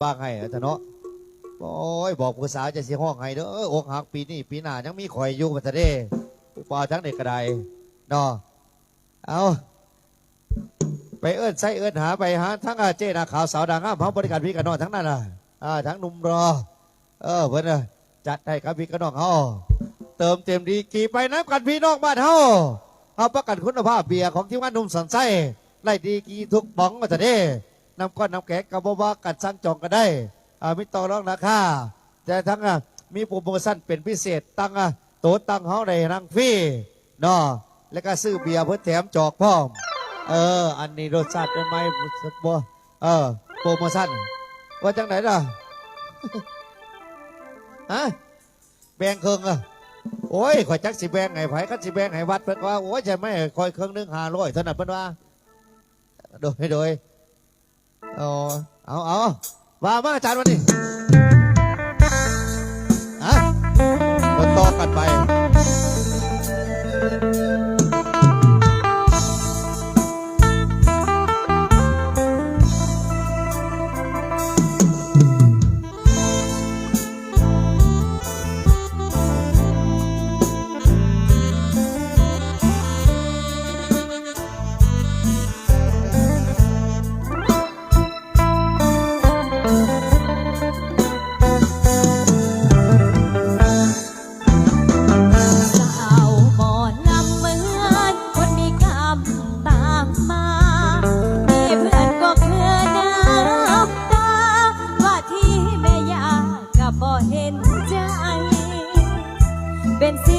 บ้างให้แต่เนาะโอ้ยบอกผู้สาวจะเสียห้องให้เด้ออกหักปีนี้ปีหน้ายังมีข่อยอยู่มาซะเด้ป่าทั้งเด็กกระไดเนาะเอาไปเอิ้นใส่เอิ้นหาไปหาทั้งเจ้าหน้าขาวสาวด่างงามพร้อมบริการพี่กับน้องทั้งนั้นน่ะทั้งหนุ่มรอเพื่อนจัดให้กับพี่กับน้องเฮาเติมเต็มดีกี่ไปน้ำกันพี่น้องบ้านเฮาเอาประกันคุณภาพเบียร์ของทีมงานหนุ่มสันไส้ไล่ดีกี่ทุกบ้องมาซะเด้น้ำก้อนน้ำแกงกับบ่ว่ากัดสั่งจองกันได้ไม่ต่อรองราคาแต่ทั้งมีโปรโมชั่นเป็นพิเศษตั้งโต๊ะตั้งเฮาในรังฟรีเนาะแล้วก็ซื้อเบียร์เพื่อแถมจอกพร้อมอันนี้รสชาติเป็นไหมบ่โปรโมชั่นว่าจังไหนล่ะฮะแบ่งเครื่องโอ้ยข่อยจักสิแบ่งไงไผคันสิแบ่งให้วัดเพิ่นว่าโอ้ยใช่ไหมข่อยเครื่องนึง500เท่านั้นเพิ่นว่าโดยเอาว่ามาอาจารย์วันนี้ก็ต่อกันไปเป็นศิ